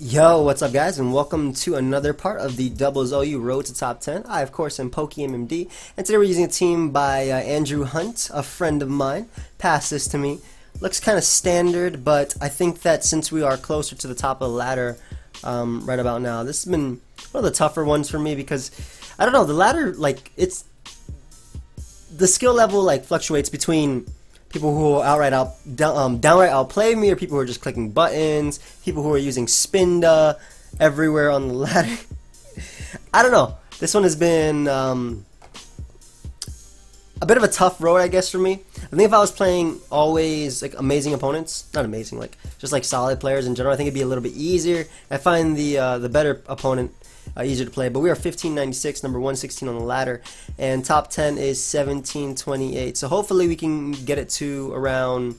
Yo, what's up guys, and welcome to another part of the Doubles OU Road to Top 10. I, of course, am PokeaimMD, and today we're using a team by Andrew Hunt, a friend of mine. Passed this to me. Looks kind of standard, but I think that since we are closer to the top of the ladder right about now, this has been one of the tougher ones for me because, I don't know, the ladder, like, the skill level, like, fluctuates between people who downright outplay me, or people who are just clicking buttons, people who are using Spinda everywhere on the ladder. I don't know. This one has been a bit of a tough road, I guess, for me. I think if I was playing always like amazing opponents, not amazing, like just like solid players in general, I think it'd be a little bit easier. I find the better opponent easier to play, but we are 1596, number 116 on the ladder, and top 10 is 1728. So hopefully we can get it to around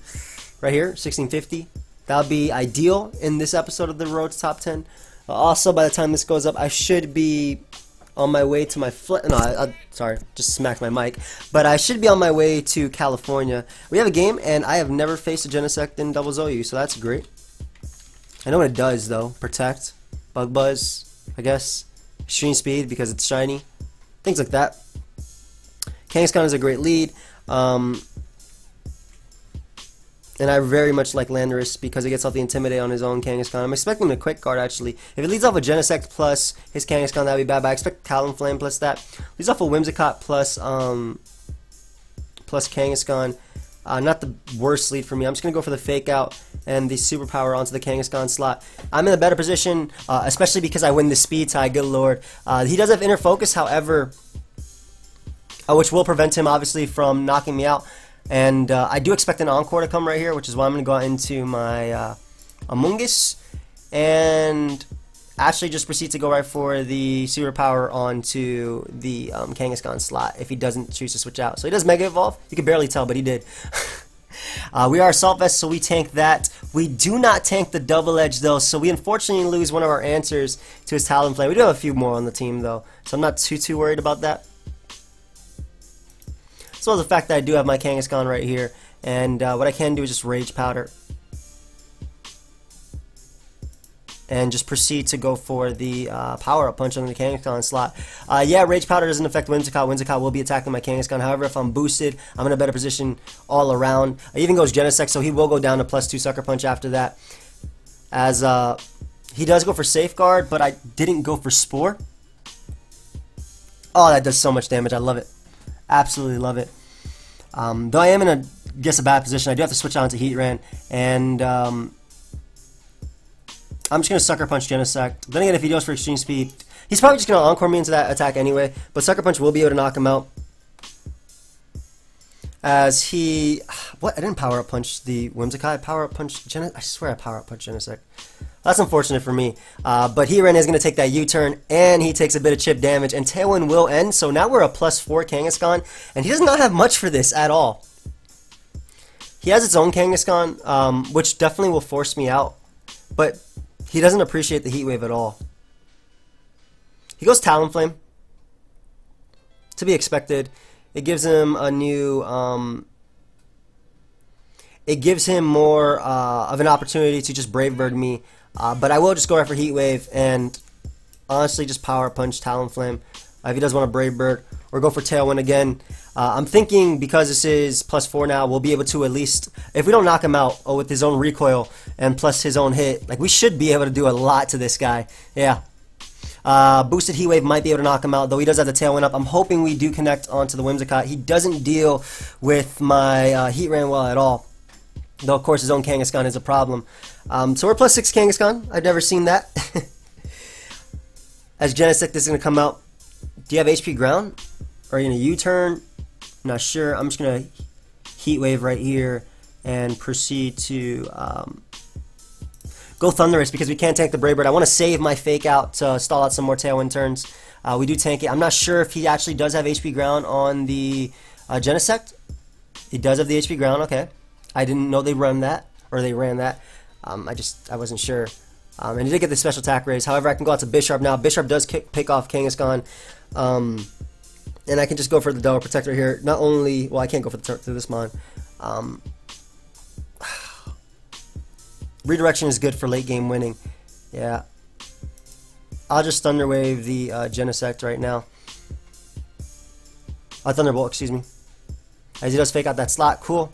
right here, 1650. That'll be ideal in this episode of the Road to Top 10. Also, by the time this goes up, I should be on my way to my sorry, just smacked my mic. But I should be on my way to California. We have a game, and I have never faced a Genesect in Doubles OU, so that's great. I know what it does though: protect, bug buzz, I guess, extreme speed because it's shiny, things like that. Kangaskhan is a great lead, and I very much like Landorus because he gets off the Intimidate on his own Kangaskhan. I'm expecting him to quick guard actually. If it leads off a Genesect plus his Kangaskhan, that would be bad, but I expect Talonflame plus that. Leads off a Whimsicott plus Kangaskhan. Not the worst lead for me. I'm just going to go for the Fake Out and the Superpower onto the Kangaskhan slot. I'm in a better position, especially because I win the Speed tie, good lord. He does have Inner Focus, however, which will prevent him, obviously, from knocking me out. And I do expect an Encore to come right here, which is why I'm going to go out into my Amoonguss and actually just proceed to go right for the Superpower onto the Kangaskhan slot if he doesn't choose to switch out. So he does Mega Evolve. You can barely tell, but he did. We are Assault Vest, so we tank that. We do not tank the Double Edge, though, so we unfortunately lose one of our answers to his Talonflame. We do have a few more on the team, though, so I'm not too worried about that. As well as the fact that I do have my Kangaskhan right here, and what I can do is just Rage Powder and just proceed to go for the Power-Up Punch on the Kangaskhan slot. Yeah, Rage Powder doesn't affect Whimsicott. Whimsicott will be attacking my Kangaskhan. However, if I'm boosted, I'm in a better position all around. He even goes Genesect, so he will go down to +2 Sucker Punch after that. As he does go for Safeguard, but I didn't go for Spore. Oh, that does so much damage. I love it. Absolutely love it. Though I am in a bad position, I do have to switch on to Heatran, and I'm just going to Sucker Punch Genesect. Then again, if he goes for Extreme Speed, he's probably just going to Encore me into that attack anyway, but Sucker Punch will be able to knock him out. As he... What? I didn't Power-Up Punch the Whimsicott. I Power-Up Punch Genesect. I swear I Power-Up Punch Genesect. That's unfortunate for me. But Heatran is going to take that U-turn, and he takes a bit of chip damage, and Tailwind will end, so now we're a +4 Kangaskhan, and he does not have much for this at all. He has its own Kangaskhan, which definitely will force me out, but he doesn't appreciate the Heat Wave at all. He goes Talonflame. To be expected. It gives him a new... it gives him more of an opportunity to just Brave Bird me. But I will just go right for Heat Wave and honestly just Power Punch Talonflame if he does want to Brave Bird, or go for Tailwind again. I'm thinking because this is +4 now, we'll be able to at least, if we don't knock him out with his own recoil and plus his own hit, like we should be able to do a lot to this guy. Yeah. Boosted Heat Wave might be able to knock him out, though he does have the Tailwind up. I'm hoping we do connect onto the Whimsicott. He doesn't deal with my Heatran well at all, though of course his own Kangaskhan is a problem. So we're +6 Kangaskhan. I've never seen that. As Genesect is going to come out. Do you have HP Ground? Or are you going to U-turn? I'm not sure. I'm just going to Heat Wave right here and proceed to go Thundurus because we can't tank the Brave Bird. I want to save my Fake Out to stall out some more Tailwind turns. We do tank it. I'm not sure if he actually does have HP Ground on the Genesect. He does have the HP Ground, okay. I didn't know they ran that. I wasn't sure. And he did get the special attack raise. However, I can go out to Bisharp now. Bisharp does pick off Kangaskhan. And I can just go for the Double Protector here. Not only... Well, I can't go for this mon. Redirection is good for late game winning. Yeah. I'll just Thunder Wave the Genesect right now. Thunderbolt, excuse me. As he does fake out that slot. Cool.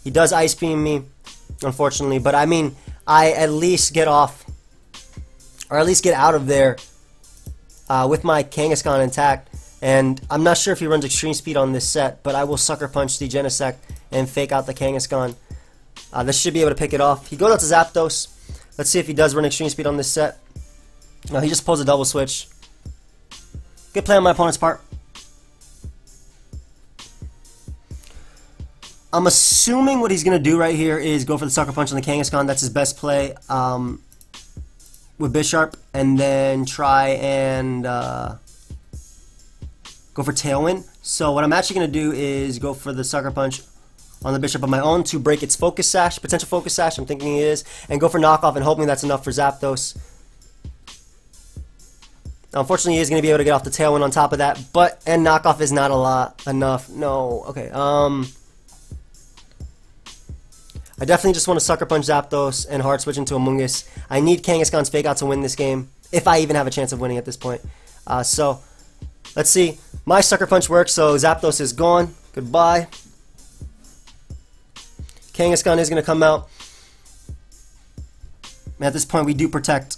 He does Ice Beam me, unfortunately. But I mean, I at least get off, or at least get out of there with my Kangaskhan intact. And I'm not sure if he runs Extreme Speed on this set, but I will Sucker Punch the Genesect and fake out the Kangaskhan. This should be able to pick it off. He goes out to Zapdos. Let's see if he does run Extreme Speed on this set. No, he just pulls a double switch. Good play on my opponent's part. I'm assuming what he's going to do right here is go for the Sucker Punch on the Kangaskhan. That's his best play with Bisharp. And then try and go for Tailwind. So what I'm actually going to do is go for the Sucker Punch on the Bisharp of my own to break its Focus Sash, potential Focus Sash, I'm thinking it is, and go for Knockoff and hoping that's enough for Zapdos. Now, unfortunately, he is going to be able to get off the Tailwind on top of that, and Knockoff is not enough. No, okay. I definitely just want to Sucker Punch Zapdos and Hard Switch into Amoonguss. I need Kangaskhan's Fake Out to win this game, if I even have a chance of winning at this point. So, let's see. My Sucker Punch works, so Zapdos is gone. Goodbye. Kangaskhan is going to come out. And at this point, we do protect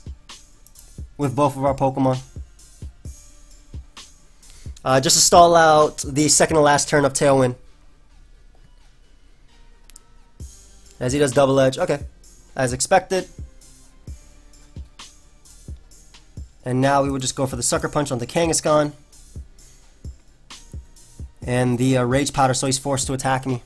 with both of our Pokemon. Just to stall out the second to last turn of Tailwind. As he does Double Edge. Okay. As expected. And now we would just go for the Sucker Punch on the Kangaskhan. And the Rage Powder, so he's forced to attack me.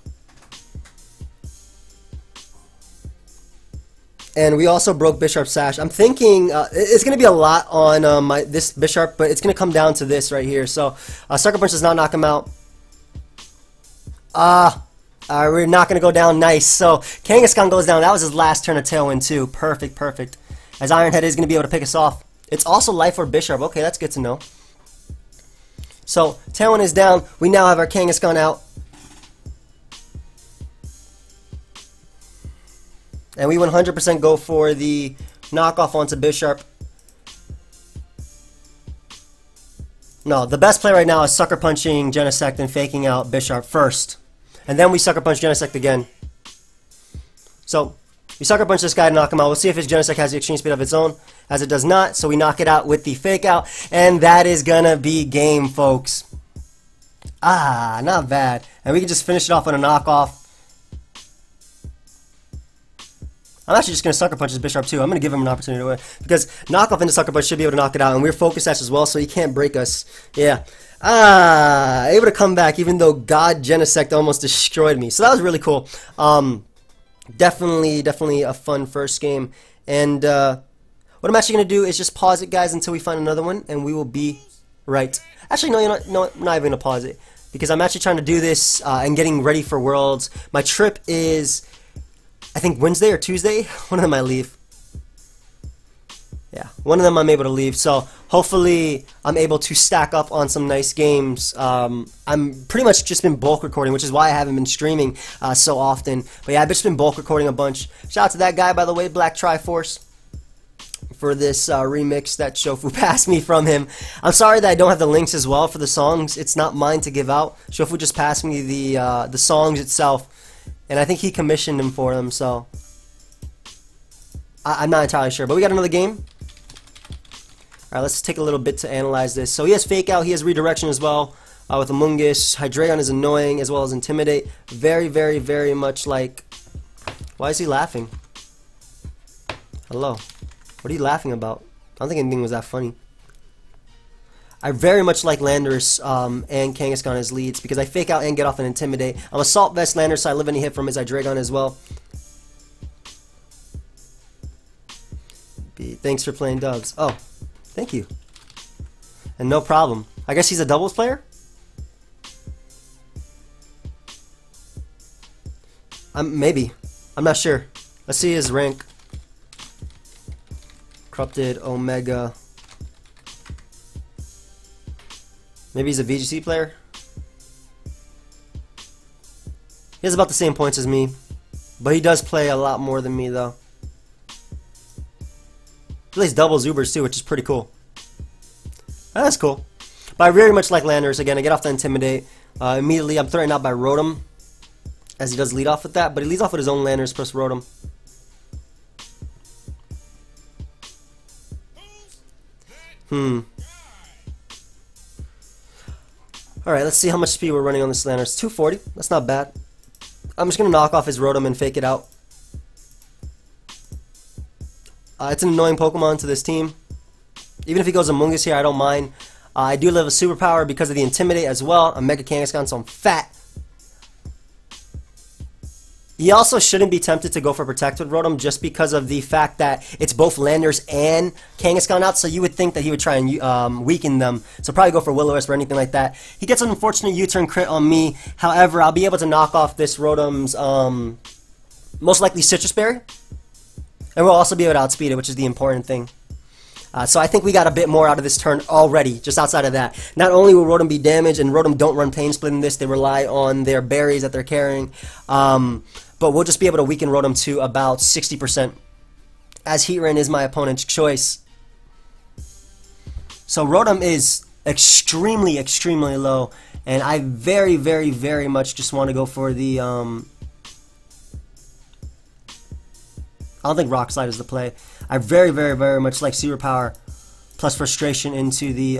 And we also broke Bisharp's Sash. I'm thinking it's going to be a lot on this Bisharp, but it's going to come down to this right here. So Sucker Punch does not knock him out. We're not going to go down. Nice. So Kangaskhan goes down. That was his last turn of Tailwind too. Perfect, perfect. As Ironhead is going to be able to pick us off. It's also Life Orb Bisharp. Okay, that's good to know. So Tailwind is down. We now have our Kangaskhan out. And we 100% go for the knockoff onto Bisharp. No, the best play right now is Sucker Punching Genesect and faking out Bisharp first. And then we Sucker Punch Genesect again. So, we Sucker Punch this guy to knock him out. We'll see if his Genesect has the Extreme Speed of its own. As it does not, so we knock it out with the fake out. And that is gonna be game, folks. Not bad. And we can just finish it off on a knockoff. I'm actually just going to Sucker Punch his Bisharp too. I'm going to give him an opportunity to win. Because knockoff into Sucker Punch should be able to knock it out. And we're Focus Sash as well, so he can't break us. Yeah. Able to come back even though God Genesect almost destroyed me. So that was really cool. Definitely a fun first game. And what I'm actually going to do is just pause it, guys, until we find another one. And we will be right. Actually, no, I'm not even going to pause it. Because I'm actually trying to do this and getting ready for Worlds. My trip is, I think, Wednesday or Tuesday. One of them I leave. Yeah, one of them I'm able to leave. So hopefully I'm able to stack up on some nice games. I'm pretty much just been bulk recording, which is why I haven't been streaming so often. But yeah, I've just been bulk recording a bunch. Shout out to that guy, by the way, Black Triforce, for this remix that Shofu passed me from him. I'm sorry that I don't have the links as well for the songs. It's not mine to give out. Shofu just passed me the songs itself. And I think he commissioned him for them, so I'm not entirely sure. But we got another game. Alright, let's take a little bit to analyze this. So he has Fake Out, he has Redirection as well with Amoonguss. Hydreigon is annoying as well as Intimidate. Very much like... Why is he laughing? Hello. What are you laughing about? I don't think anything was that funny. I very much like Landorus and Kangaskhan as leads because I Fake Out and get off and Intimidate. I'm Assault Vest Landorus, so I live any hit from his Hydreigon as well. Thanks for playing Dubs. Oh, thank you. And no problem. I guess he's a doubles player? Maybe. I'm not sure. Let's see his rank. Corrupted, Omega. Maybe he's a VGC player. He has about the same points as me, but he does play a lot more than me though. He plays double Zubers too, which is pretty cool. That's cool. But I very much like Landers. Again, I get off to Intimidate. Immediately, I'm threatened out by Rotom, as he does lead off with that. But he leads off with his own Landers plus Rotom. Alright, let's see how much speed we're running on this Landers. 240. That's not bad. I'm just going to knock off his Rotom and fake it out. It's an annoying Pokemon to this team. Even if he goes Amoonguss here, I don't mind. I do live a superpower because of the Intimidate as well. I'm Mega Kangaskhan, so I'm fat. He also shouldn't be tempted to go for Protect with Rotom just because of the fact that it's both Landers and Kangaskhan out, so you would think that he would try and weaken them. So probably go for Will-O-Wisp or anything like that. He gets an unfortunate U-turn crit on me. However, I'll be able to knock off this Rotom's most likely Citrus Berry. And we'll also be able to outspeed it, which is the important thing. So I think we got a bit more out of this turn already, just outside of that. Not only will Rotom be damaged, and Rotom don't run Pain Split in this, they rely on their berries that they're carrying. But we'll just be able to weaken Rotom to about 60%, as Heatran is my opponent's choice. So Rotom is extremely, extremely low, and I very, very, very much just want to go for the... I don't think Rock Slide is the play. I very, very, very much like Superpower plus Frustration into the...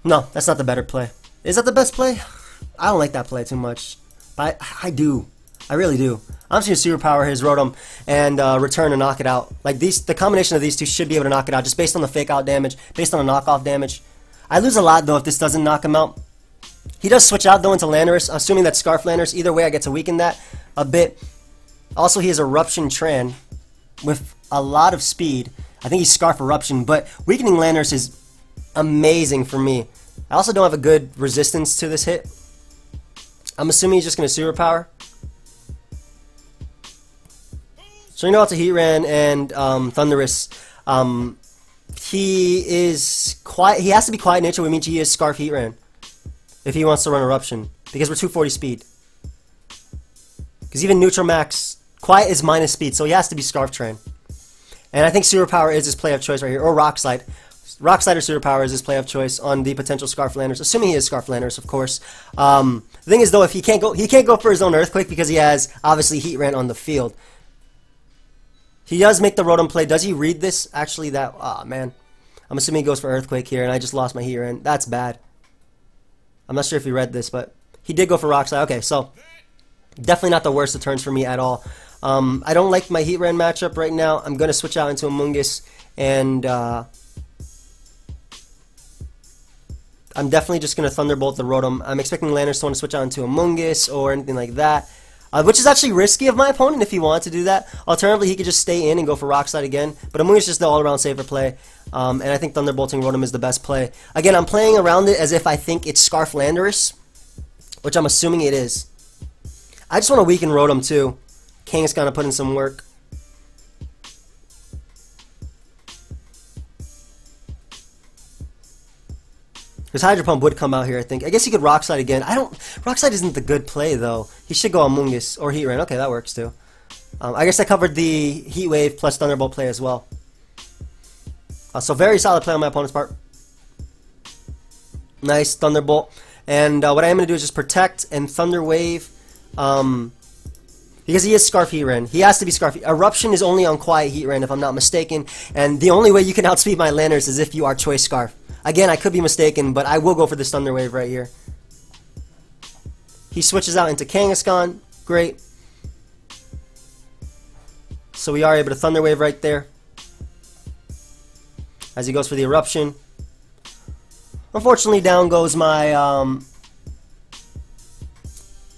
No, that's not the better play. Is that the best play? I don't like that play too much. But I do. I really do. I'm just going to Superpower his Rotom and return to knock it out. Like the combination of these two should be able to knock it out just based on the fake out damage, based on the knockoff damage. I lose a lot though if this doesn't knock him out. He does switch out though into Landorus, assuming that's Scarf Landorus. Either way, I get to weaken that a bit. Also, he has Eruption Tran with a lot of speed. I think he's Scarf Eruption, but weakening Landorus is amazing for me. I also don't have a good resistance to this hit. I'm assuming he's just going to Superpower. So you know, it's a Heatran and Thundurus. He is quiet. He has to be Quiet Nature, which means he is Scarf Heatran if he wants to run Eruption, because we're 240 speed. Because even Neutral Max, Quiet is minus speed, so he has to be Scarf Tran. And I think Superpower is his play of choice right here, or Rock Slide. Rock Slide or Superpower is his play of choice on the potential Scarf Landers, assuming he is Scarf Landers, of course. The thing is, though, if he can't go for his own Earthquake because he has obviously Heatran on the field. He does make the Rotom play. Does he read this? Actually, that man, I'm assuming he goes for Earthquake here, and I just lost my Heatran. That's bad. I'm not sure if he read this, but he did go for Rock Slide. Okay, so definitely not the worst of turns for me at all. I don't like my Heatran matchup right now. I'm gonna switch out into Amoonguss, and I'm definitely just going to Thunderbolt the Rotom. I'm expecting Landorus to want to switch out into Amoonguss or anything like that, which is actually risky of my opponent if he wanted to do that. Alternatively, he could just stay in and go for Rock Slide again, but Amoonguss is just the all-around safer play, and I think Thunderbolting Rotom is the best play. Again, I'm playing around it as if I think it's Scarf Landorus, which I'm assuming it is. I just want to weaken Rotom too. Kangaskhan to put in some work. Because Hydro Pump would come out here, I think. I guess he could Rock Slide again. Rock Slide isn't the good play, though. He should go Amoonguss or Heatran. Okay, that works, too. I guess I covered the Heat Wave plus Thunderbolt play as well. So very solid play on my opponent's part. Nice Thunderbolt. And what I am going to do is just Protect and Thunder Wave. Because he is Scarf Heatran. He has to be Scarf. Eruption is only on Quiet Heatran, if I'm not mistaken. And the only way you can outspeed my Landers is if you are Choice Scarf. Again, I could be mistaken, but I will go for this Thunder Wave right here. He switches out into Kangaskhan. Great. So we are able to Thunder Wave right there. As he goes for the Eruption. Unfortunately, down goes my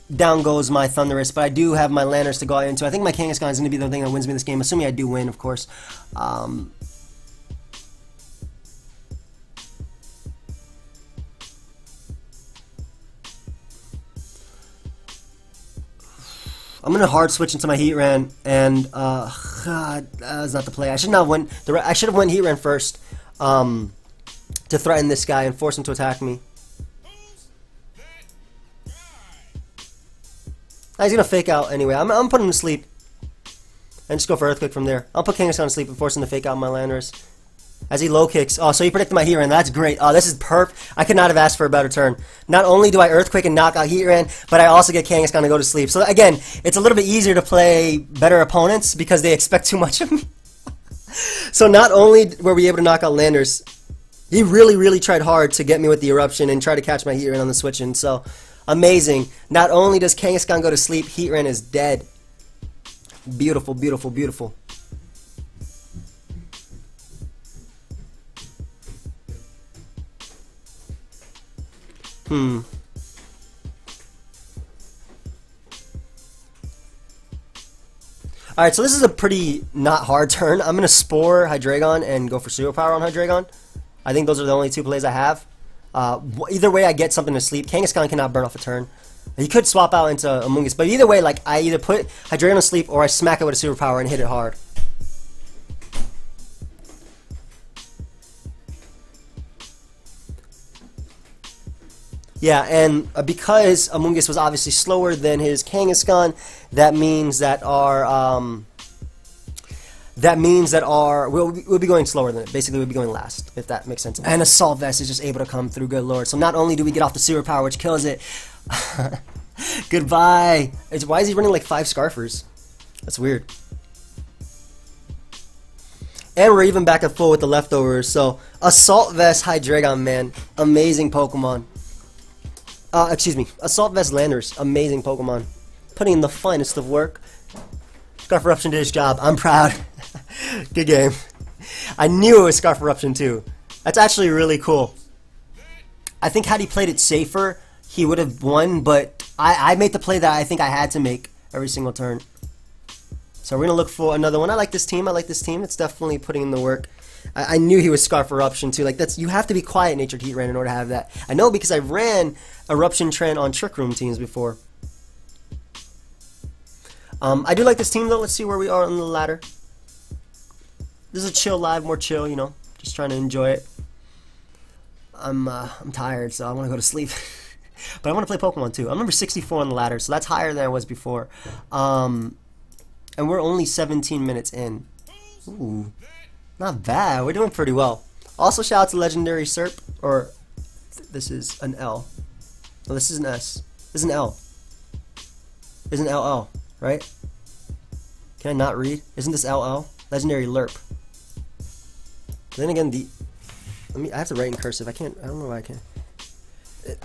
Thundurus, but I do have my Landorus to go out into. I think my Kangaskhan is going to be the thing that wins me this game, assuming I do win, of course. I'm gonna hard switch into my Heatran, and God, that's not the play. I should not win. I should have went Heatran first to threaten this guy and force him to attack me. He's gonna fake out anyway. I'm putting him to sleep. and just go for Earthquake from there. I'll put Kangaskhan to sleep and force him to fake out my Landorus. As he low kicks. Oh, so he predicted my Heatran. That's great. Oh, this is perfect. I could not have asked for a better turn. Not only do I Earthquake and knock out Heatran, but I also get Kangaskhan to go to sleep. So again, it's a little bit easier to play better opponents because they expect too much of me. So not only were we able to knock out Landorus, he really tried hard to get me with the Eruption and try to catch my Heatran on the switch in. So amazing. Not only does Kangaskhan go to sleep, Heatran is dead. Beautiful, beautiful, beautiful. Alright, so this is a pretty not hard turn. I'm going to Spore Hydreigon and go for Superpower on Hydreigon. I think those are the only two plays I have. Either way, I get something to sleep. Kangaskhan cannot burn off a turn. He could swap out into Amoonguss, but either way, like I either put Hydreigon to sleep or I smack it with a Superpower and hit it hard. Yeah, and because Amoonguss was obviously slower than his Kangaskhan, that means that we'll be going slower than it. Basically, we'll be going last, if that makes sense. And Assault Vest is just able to come through, good lord. So not only do we get off the Superpower, which kills it. Goodbye. Why is he running like 5 Scarfers? That's weird. And we're even back at full with the leftovers. So Assault Vest Hydreigon, man, amazing Pokemon. Excuse me, Assault Vest Landorus, amazing Pokemon. Putting in the finest of work. Scarf Eruption did his job. I'm proud. Good game. I knew it was Scarf Eruption too. That's actually really cool. I think had he played it safer, he would have won, but I made the play that I think I had to make every single turn. So we're going to look for another one. I like this team. I like this team. It's definitely putting in the work. I knew he was Scarf Eruption too. Like you have to be quiet natured Heatran in order to have that. I know because I ran Eruption Trend on Trick Room teams before. I do like this team though. Let's see where we are on the ladder. This is a chill live, more chill, you know. Just trying to enjoy it. I'm tired, so I want to go to sleep. But I want to play Pokemon too. I'm number 64 on the ladder, so that's higher than I was before. And we're only 17 minutes in. Ooh. Not bad. We're doing pretty well. Also, shout out to Legendary Serp. Or, this is an L. No, this is an S. This is an L. This is an LL, right? Can I not read? Isn't this LL? Legendary Lerp. Then again, I have to write in cursive. I can't. I don't know why I can't.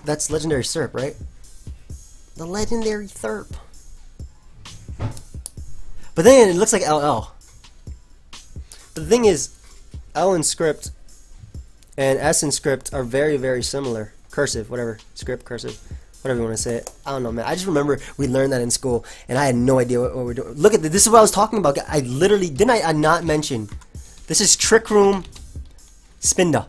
That's Legendary Serp, right? The Legendary Serp. But then it looks like LL. But the thing is, L in script and S in script are very similar. Cursive, whatever. Script, cursive, whatever you want to say it. I don't know, man. I just remember we learned that in school, and I had no idea what we're doing. Look at this. This is what I was talking about. I literally, didn't I not mention? This is Trick Room Spinda.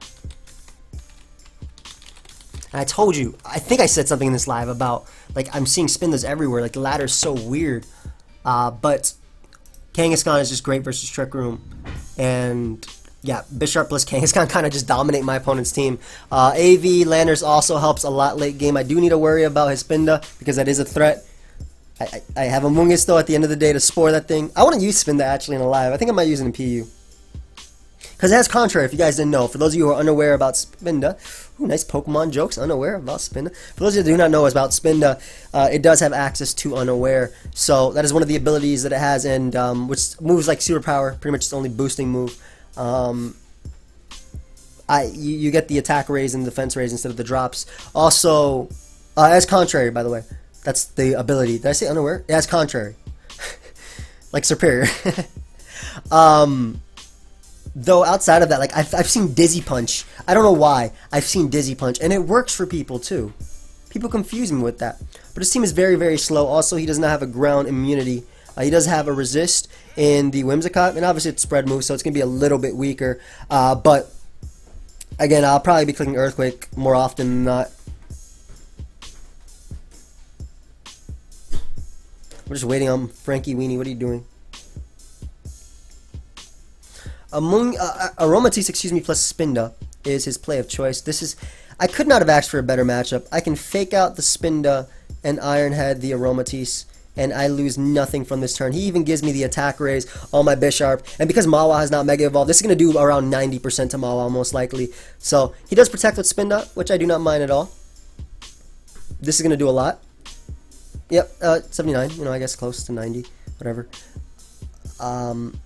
And I told you, I think I said something in this live about, like, I'm seeing Spindas everywhere. Like, the ladder's so weird. But Kangaskhan is just great versus Trick Room. And yeah, Bisharp plus Kangaskhan kind of just dominate my opponent's team. AV Landorus also helps a lot late game. I do need to worry about his Spinda because that is a threat. I have Amoonguss though at the end of the day to Spore that thing. I want to use Spinda actually in a live. I think I might use it in PU. Because it has Contrary, if you guys didn't know. For those of you who are unaware about Spinda, ooh, nice Pokemon jokes, unaware about Spinda. For those of you who do not know about Spinda, it does have access to Unaware. So that is one of the abilities that it has, and which moves like Superpower, pretty much its only boosting move. You get the attack raise and defense raise instead of the drops. Also, it has Contrary, by the way. That's the ability. Did I say Unaware? It has Contrary. Like Superior. Though outside of that, like I've seen Dizzy Punch. I don't know why. I've seen Dizzy Punch, and it works for people too. People confuse me with that. But his team is very slow. Also, he does not have a ground immunity. He does have a resist in the Whimsicott, and obviously it's spread move, so it's gonna be a little bit weaker. But again, I'll probably be clicking Earthquake more often than not. We're just waiting on Frankie Weenie. What are you doing? Aromatisse, excuse me, plus Spinda is his play of choice. This is, I could not have asked for a better matchup. I can fake out the Spinda and Iron Head the Aromatisse and I lose nothing from this turn. He even gives me the attack raise on my Bisharp, and because Mawile has not Mega Evolved, this is going to do around 90% to Mawile most likely. So he does protect with Spin Dot, which I do not mind at all. This is going to do a lot. Yep, 79, you know, I guess close to 90, whatever. And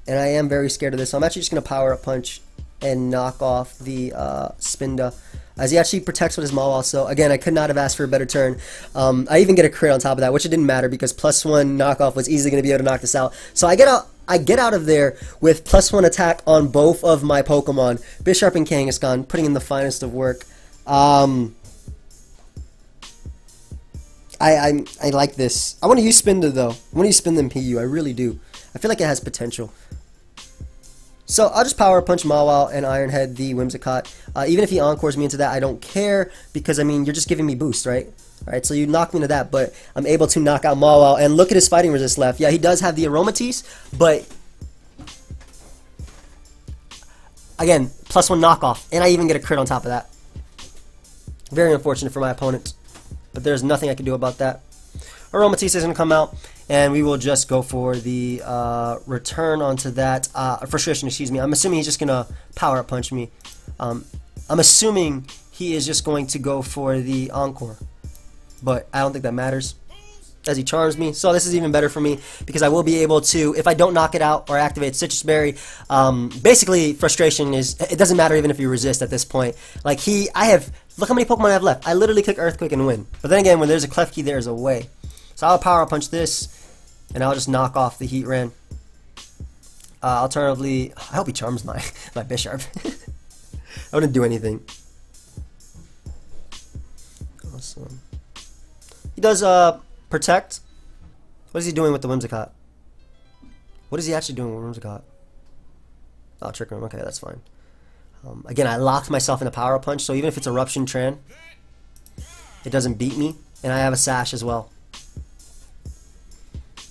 I am very scared of this, so I'm actually just going to Power Up Punch and knock off the Spinda, as he actually protects with his Mawile. So again, I could not have asked for a better turn. I even get a crit on top of that, which it didn't matter because +1 knockoff was easily going to be able to knock this out. So I get out of there with +1 attack on both of my Pokemon, Bisharp and Kangaskhan, putting in the finest of work. I like this. I want to use Spinda though. I want to use Spinda and PU. I really do. I feel like it has potential. So I'll just Power Punch Mawile and Iron Head the Whimsicott. Even if he Encores me into that, I don't care, because I mean, you're just giving me boost, right? Alright, so you knock me into that, but I'm able to knock out Mawile, and look at his fighting resist left. Yeah, he does have the Aromatisse, but again, +1 knockoff, and I even get a crit on top of that. Very unfortunate for my opponent, but there's nothing I can do about that. Aromatisse is going to come out, and we will just go for the return onto that. Frustration, excuse me. I'm assuming he's just going to Power Up Punch me. I'm assuming he is just going to go for the Encore, but I don't think that matters, as he charms me. So this is even better for me, because I will be able to, if I don't knock it out or activate Citrus Berry, basically Frustration is, it doesn't matter even if you resist at this point. Like look how many Pokemon I have left. I literally click Earthquake and win. But then again, when there's a Klefki, there's a way. So I'll Power Punch this, and I'll just knock off the Heatran. Alternatively, I hope he charms my Bisharp. I wouldn't do anything. Awesome. He does Protect. What is he doing with the Whimsicott? What is he actually doing with Whimsicott? Oh, Trick Room. Okay, that's fine. Again, I locked myself in a Power Punch, so even if it's Eruption Tran, it doesn't beat me, and I have a Sash as well.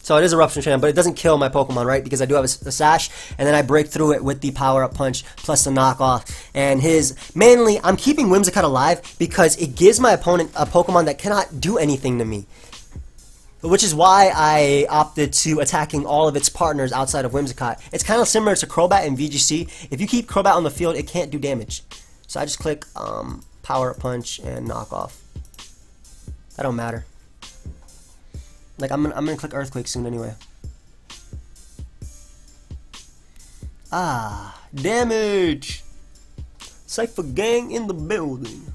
So it is Eruption Tran, but it doesn't kill my Pokemon, right? Because I do have a Sash, and then I break through it with the Power Up Punch plus the knockoff. And mainly, I'm keeping Whimsicott alive because it gives my opponent a Pokemon that cannot do anything to me. Which is why I opted to attacking all of its partners outside of Whimsicott. It's kind of similar to Crobat and VGC. If you keep Crobat on the field, it can't do damage. So I just click Power Up Punch and knockoff. That don't matter. Like, I'm gonna click Earthquake soon anyway. Damage! Cypher Gang in the building.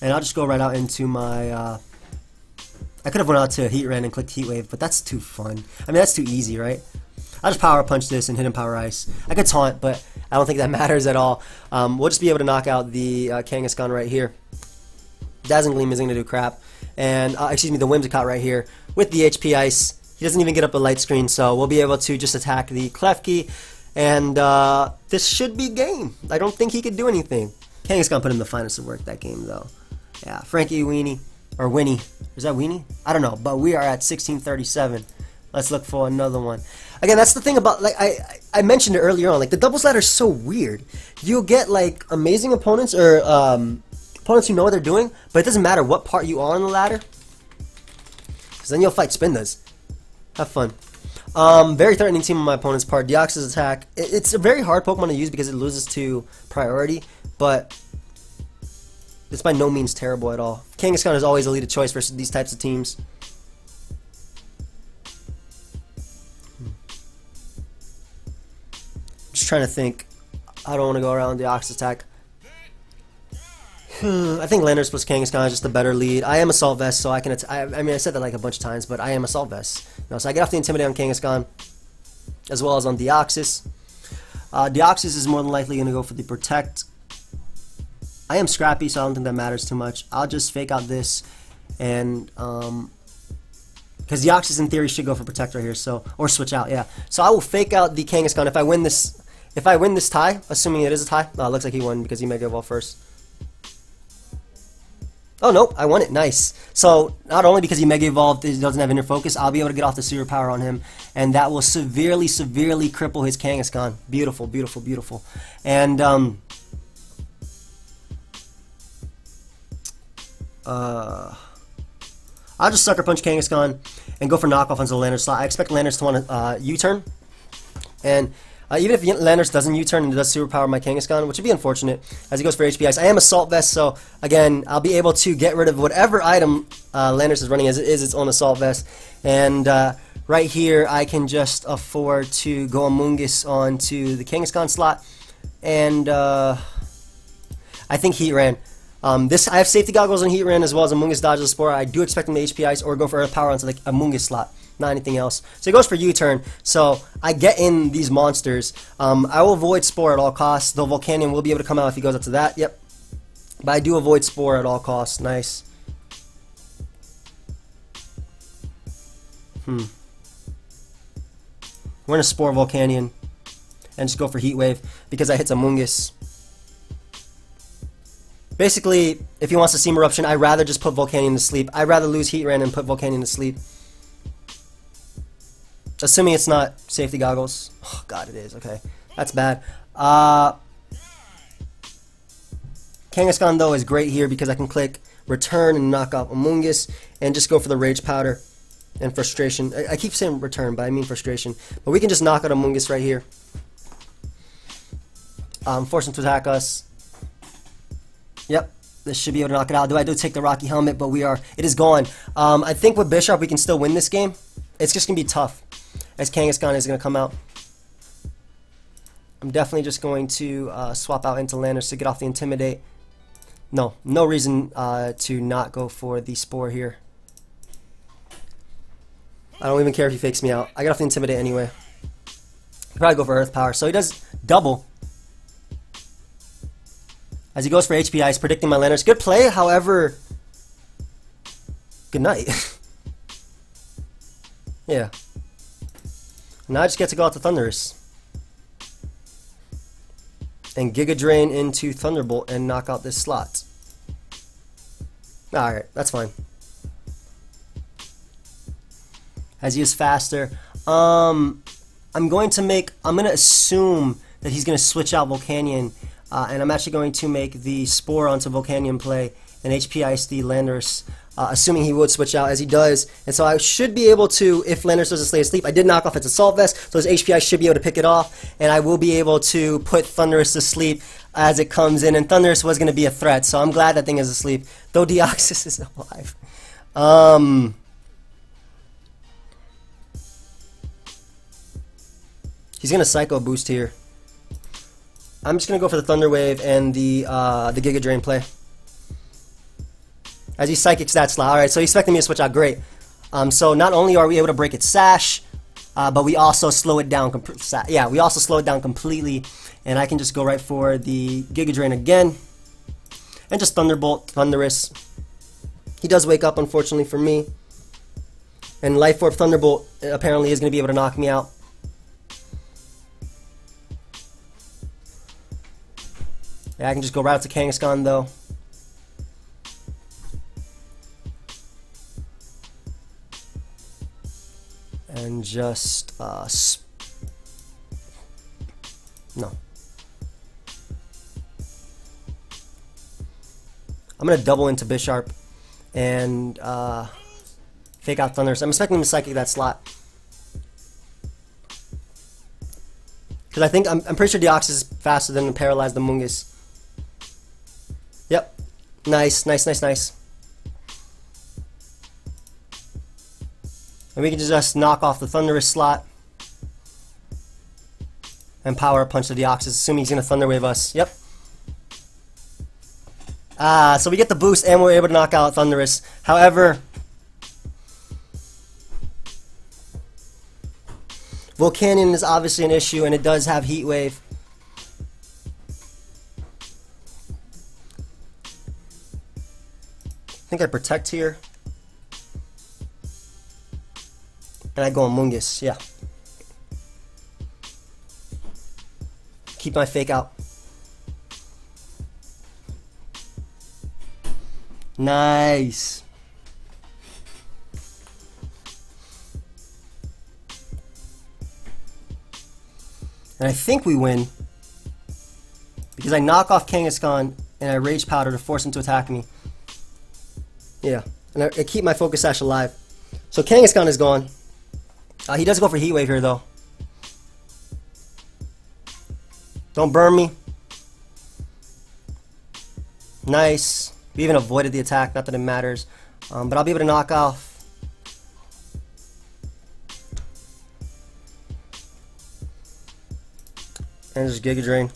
And I'll just go right out into my, I could have went out to Heatran and clicked Heat Wave, but that's too fun. I mean, that's too easy, right? I'll just Power Punch this and hit him Power Ice. I could Taunt, but I don't think that matters at all. We'll just be able to knock out the Kangaskhan right here. Dazzling Gleam isn't going to do crap. And, excuse me, the Whimsicott right here with the HP Ice. He doesn't even get up a light screen, so we'll be able to just attack the Klefki. And this should be game. I don't think he could do anything. Kangaskhan put in the finest of work that game, though. Yeah, Frankie Winnie. Is that Weenie? I don't know, but we are at 1637. Let's look for another one. Again, that's the thing about, like, I mentioned it earlier on, like, the doubles ladder is so weird. You'll get, like, amazing opponents, or opponents who know what they're doing, but it doesn't matter what part you are on the ladder, because then you'll fight Spindas. Have fun. Very threatening team on my opponent's part. Deoxys attack. It's a very hard Pokemon to use because it loses to priority, but it's by no means terrible at all. Kangaskhan is always a lead of choice versus these types of teams. Just trying to think. I don't want to go around Deoxys attack. I think Landers plus Kangaskhan is just a better lead. I am Assault Vest, so I can. I mean, I said that like a bunch of times, but I am Assault Vest. No, so I get off the Intimidate on Kangaskhan, as well as on Deoxys. Deoxys is more than likely going to go for the Protect. I am scrappy, so I don't think that matters too much. I'll just fake out this, and because Deoxys in theory should go for Protect right here, so or switch out, yeah. So I will fake out the Kangaskhan if I win this. If I win this tie, assuming it is a tie, it looks like he won because he Mega Evolved first. Oh, nope, I won it. Nice. So, not only because he Mega Evolved, he doesn't have Inner Focus, I'll be able to get off the Super Power on him, and that will severely, severely cripple his Kangaskhan. Beautiful, beautiful, beautiful. And, I I'll just Sucker Punch Kangaskhan and go for knockoff onto the Landorus slot. I expect Landorus to want to U-turn. And even if Landorus doesn't U-turn and does superpower my Kangaskhan, which would be unfortunate, as he goes for HP Ice. I am Assault Vest, so again, I'll be able to get rid of whatever item Landorus is running as it is its own Assault Vest. And right here, I can just afford to go Amoonguss onto the Kangaskhan slot. And I think Heat Ran. I have Safety Goggles and Heat Ran as well as Amoonguss dodges the Spore. I do expect him to HP Ice or go for Earth Power onto the Amoonguss slot. Not anything else. So he goes for U-turn. So I get in these monsters. I will avoid Spore at all costs. Though Volcanion will be able to come out if he goes up to that. Yep. But I do avoid Spore at all costs. Nice. We're going to Spore Volcanion and just go for Heat Wave because I hit Amoonguss. Basically, if he wants to Seam Eruption, I'd rather just put Volcanion to sleep. I'd rather lose Heat Ran and put Volcanion to sleep. Assuming it's not Safety Goggles. Oh, God, it is. Okay. That's bad. Kangaskhan, though, is great here because I can click Return and knock off Amoonguss and just go for the Rage Powder and Frustration. I keep saying Return, but I mean Frustration. But we can just knock out Amoonguss right here. Force him to attack us. Yep, this should be able to knock it out. I do take the Rocky Helmet, but it is gone. I think with Bisharp we can still win this game. It's just going to be tough, as Kangaskhan is going to come out. I'm definitely just going to swap out into Landorus to get off the Intimidate. No reason to not go for the Spore here. I don't even care if he fakes me out. I get off the Intimidate anyway. I'll probably go for Earth Power. So he does double. As he goes for HP Ice, predicting my Landorus. Good play, however, good night. Yeah. Now I just get to go out to Thundurus. And Giga Drain into Thunderbolt and knock out this slot. Alright, that's fine. As he is faster. I'm going to assume that he's going to switch out Volcanion. And I'm actually going to make the Spore onto Volcanion play and HP Ice the Landorus, assuming he would switch out as he does. And so I should be able to, if Landorus doesn't stay asleep, I did knock off its Assault Vest, so his HP Ice should be able to pick it off, and I will be able to put Thundurus to sleep as it comes in. And Thundurus was going to be a threat, so I'm glad that thing is asleep, though Deoxys is alive. He's going to Psycho Boost here. I'm just going to go for the Thunder Wave and the Giga Drain play. As he Psychics that slot. Alright, so he's expecting me to switch out. Great. So not only are we able to break its Sash, but we also slow it down. We also slow it down completely. And I can just go right for the Giga Drain again. And just Thunderbolt, Thundurus. He does wake up, unfortunately for me. And Life Orb Thunderbolt apparently is going to be able to knock me out. Yeah, I can just go right out to Kangaskhan though. And just no. I'm gonna double into Bisharp and fake out Thundurus. I'm expecting him to Psychic that slot. Because I think I'm pretty sure Deoxys is faster than Paralyzed Amoonguss. Yep. Nice. And we can just knock off the Thundurus slot. And Power Punch the Deoxys, assuming he's going to Thunder Wave us. Yep. So we get the boost and we're able to knock out Thundurus. However, Volcanion is obviously an issue, and it does have Heat Wave. I think I Protect here. And I go Amoonguss, yeah. Keep my fake out. Nice. And I think we win because I knock off Kangaskhan and I Rage Powder to force him to attack me. Yeah, and I keep my Focus Sash alive. So Kangaskhan is gone. He does go for Heat Wave here though. Don't burn me. Nice. We even avoided the attack, not that it matters. But I'll be able to knock off. And just Giga Drain.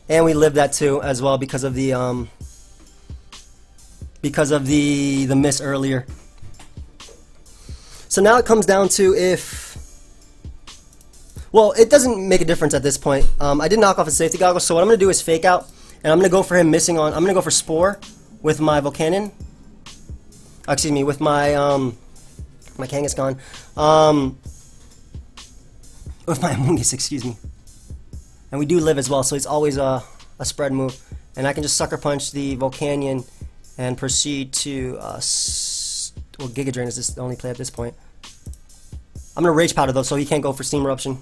And we lived that too as well because of the miss earlier. So now it comes down to if, well, it doesn't make a difference at this point. I did knock off his safety goggles, so what I'm gonna do is fake out, and I'm gonna go for him missing on. I'm gonna go for Spore with my Volcanion. Excuse me, with my my Kangaskhan. With my Amoonguss, excuse me. And we do live as well, so it's always a spread move. And I can just Sucker Punch the Volcanion and proceed to, well, Giga Drain is just the only play at this point. I'm going to Rage Powder though, so he can't go for Steam Eruption.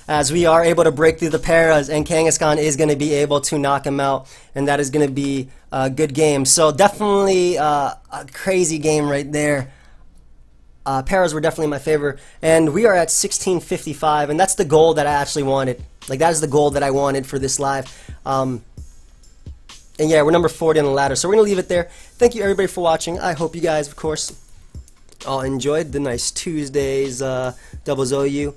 As we are able to break through the paras, and Kangaskhan is going to be able to knock him out, and that is going to be a good game. So definitely a crazy game right there. Paras were definitely my favor, and we are at 1655, and that's the goal that I actually wanted. Like, that is the goal that I wanted for this live. And yeah, we're number 40 on the ladder, so we're gonna leave it there. Thank you everybody for watching. I hope you guys, of course, all enjoyed the nice Tuesdays Doubles OU.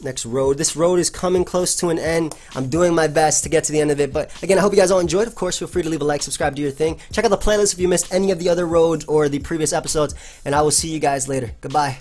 Next road. This road is coming close to an end. I'm doing my best to get to the end of it. But again, I hope you guys all enjoyed. Of course, feel free to leave a like, subscribe, do your thing. Check out the playlist if you missed any of the other roads or the previous episodes. And I will see you guys later. Goodbye.